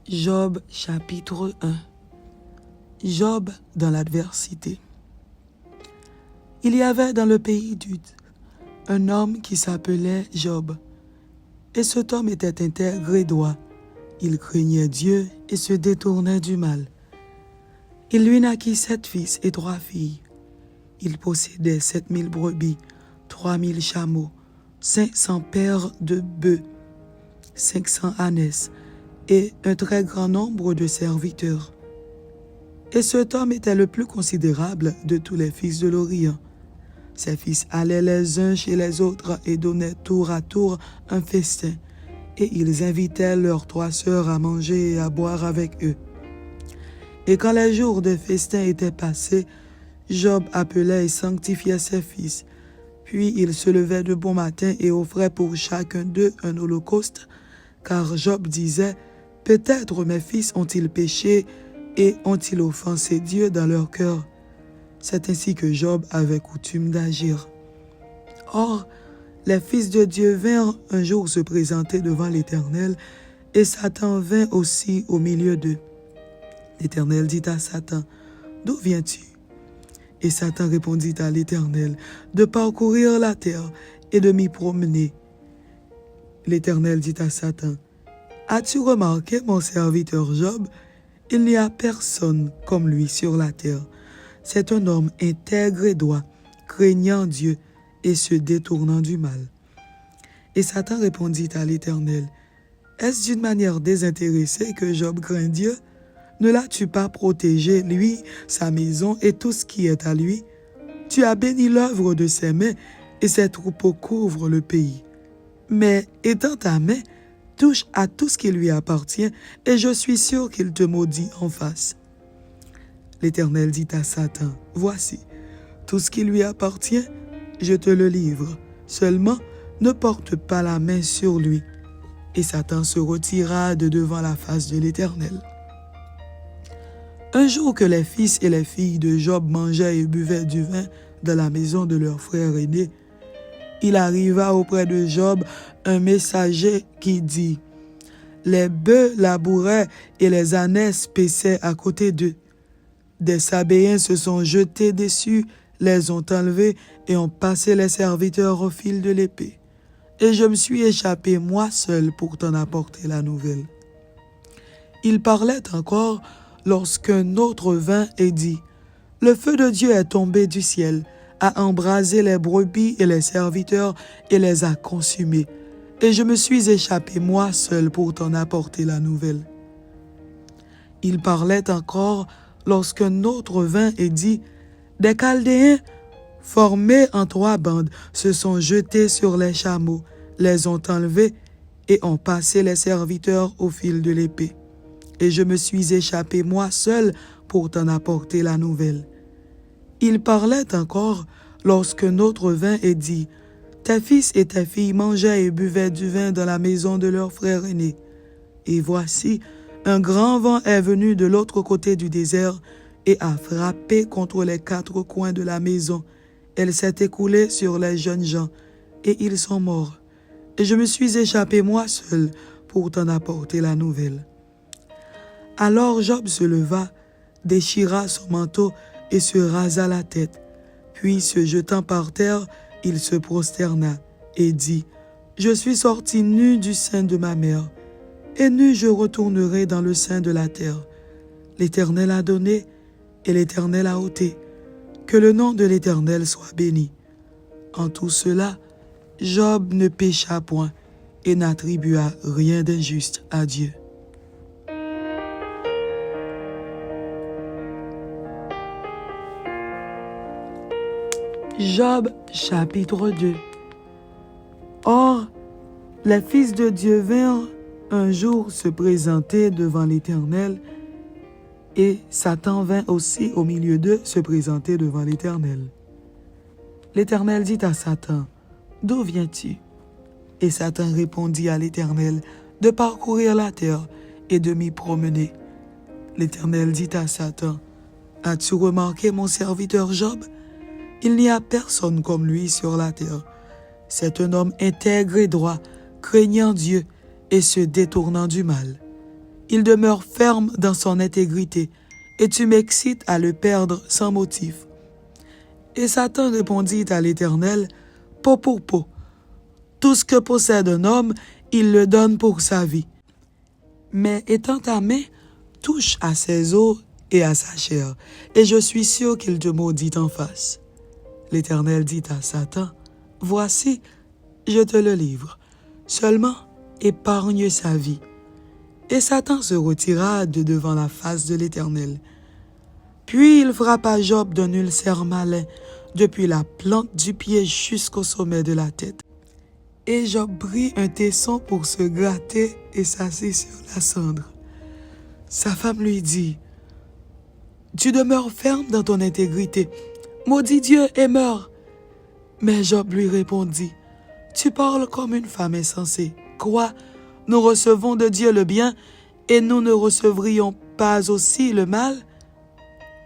Job chapitre 1. Job dans l'adversité. Il y avait dans le pays d'Ud un homme qui s'appelait Job. Et cet homme était intègre et droit. Il craignait Dieu et se détournait du mal. Il lui naquit 7 fils et 3 filles. Il possédait 7000 brebis, 3000 chameaux, 500 paires de bœufs, 500 ânesses, et un très grand nombre de serviteurs. Et cet homme était le plus considérable de tous les fils de l'Orient. Ses fils allaient les uns chez les autres et donnaient tour à tour un festin, et ils invitaient leurs 3 sœurs à manger et à boire avec eux. Et quand les jours de festin étaient passés, Job appelait et sanctifiait ses fils. Puis il se levait de bon matin et offrait pour chacun d'eux un holocauste, car Job disait: « Peut-être mes fils ont-ils péché et ont-ils offensé Dieu dans leur cœur. » C'est ainsi que Job avait coutume d'agir. Or, les fils de Dieu vinrent un jour se présenter devant l'Éternel, et Satan vint aussi au milieu d'eux. L'Éternel dit à Satan: « D'où viens-tu? » Et Satan répondit à l'Éternel: « De parcourir la terre et de m'y promener. » L'Éternel dit à Satan: « As-tu remarqué mon serviteur Job? Il n'y a personne comme lui sur la terre. C'est un homme intègre et droit, craignant Dieu et se détournant du mal. » Et Satan répondit à l'Éternel: « Est-ce d'une manière désintéressée que Job craint Dieu? Ne l'as-tu pas protégé, lui, sa maison et tout ce qui est à lui? Tu as béni l'œuvre de ses mains, et ses troupeaux couvrent le pays. Mais étends ta main, touche à tout ce qui lui appartient, et je suis sûr qu'il te maudit en face. » L'Éternel dit à Satan: « Voici, tout ce qui lui appartient, je te le livre. Seulement, ne porte pas la main sur lui. » Et Satan se retira de devant la face de l'Éternel. Un jour que les fils et les filles de Job mangeaient et buvaient du vin dans la maison de leur frère aîné, il arriva auprès de Job un messager qui dit: « Les bœufs labouraient et les ânesses paissaient à côté d'eux. Des Sabéens se sont jetés dessus, les ont enlevés et ont passé les serviteurs au fil de l'épée. Et je me suis échappé moi seul pour t'en apporter la nouvelle. » Il parlait encore lorsqu'un autre vint et dit: « Le feu de Dieu est tombé du ciel, a embrasé les brebis et les serviteurs et les a consumés. Et je me suis échappé moi seul pour t'en apporter la nouvelle. » Il parlait encore lorsqu'un autre vint et dit: « Des Chaldéens, formés en 3 bandes, se sont jetés sur les chameaux, les ont enlevés et ont passé les serviteurs au fil de l'épée. Et je me suis échappé moi seul pour t'en apporter la nouvelle. » Il parlait encore lorsqu'un autre vint et dit: « Tes fils et tes filles mangeaient et buvaient du vin dans la maison de leur frère aîné. Et voici, un grand vent est venu de l'autre côté du désert et a frappé contre les 4 coins de la maison. Elle s'est écoulée sur les jeunes gens, et ils sont morts. Et je me suis échappé moi seul pour t'en apporter la nouvelle. » Alors Job se leva, déchira son manteau et se rasa la tête. Puis, se jetant par terre, il se prosterna et dit: « Je suis sorti nu du sein de ma mère, et nu je retournerai dans le sein de la terre. L'Éternel a donné, et l'Éternel a ôté. Que le nom de l'Éternel soit béni. » En tout cela, Job ne pécha point et n'attribua rien d'injuste à Dieu. Job chapitre 2. Or, les fils de Dieu vinrent un jour se présenter devant l'Éternel, et Satan vint aussi au milieu d'eux se présenter devant l'Éternel. L'Éternel dit à Satan: « D'où viens-tu? » Et Satan répondit à l'Éternel: « De parcourir la terre et de m'y promener. » L'Éternel dit à Satan: « As-tu remarqué mon serviteur Job? Il n'y a personne comme lui sur la terre. C'est un homme intègre et droit, craignant Dieu et se détournant du mal. Il demeure ferme dans son intégrité, et tu m'excites à le perdre sans motif. Et Satan répondit à l'Éternel, peau pour peau. Tout ce que possède un homme, il le donne pour sa vie. Mais étant ta main, touche à ses os et à sa chair, et je suis sûr qu'il te maudit en face. L'Éternel dit à Satan, voici, je te le livre. Seulement, épargne sa vie. Et Satan se retira de devant la face de l'Éternel. Puis il frappa Job d'un ulcère malin, depuis la plante du pied jusqu'au sommet de la tête. Et Job prit un tesson pour se gratter et s'assit sur la cendre. Sa femme lui dit, « Tu demeures ferme dans ton intégrité. Maudis Dieu et meurs. » Mais Job lui répondit, « Tu parles comme une femme insensée. Quoi? Nous recevons de Dieu le bien et nous ne recevrions pas aussi le mal? »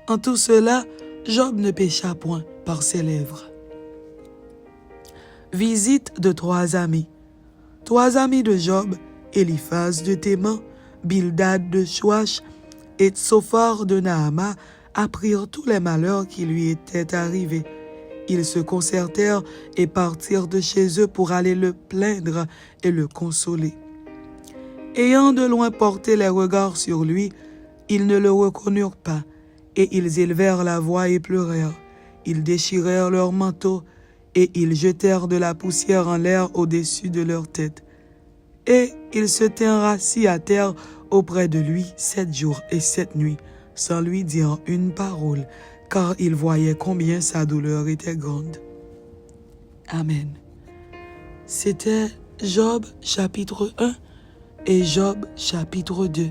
En tout cela, Job ne pécha point par ses lèvres. Visite de 3 amis. 3 amis de Job, Eliphaz de Théman, Bildad de Chouach et Tsophar de Naama, apprirent tous les malheurs qui lui étaient arrivés. Ils se concertèrent et partirent de chez eux pour aller le plaindre et le consoler. Ayant de loin porté les regards sur lui, ils ne le reconnurent pas, et ils élevèrent la voix et pleurèrent. Ils déchirèrent leurs manteaux, et ils jetèrent de la poussière en l'air au-dessus de leur tête. Et ils se tinrent assis à terre auprès de lui 7 jours et 7 nuits, sans lui dire une parole, car ils voyaient combien sa douleur était grande. Amen. C'était Job chapitre 1 et Job chapitre 2.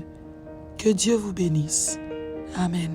Que Dieu vous bénisse. Amen.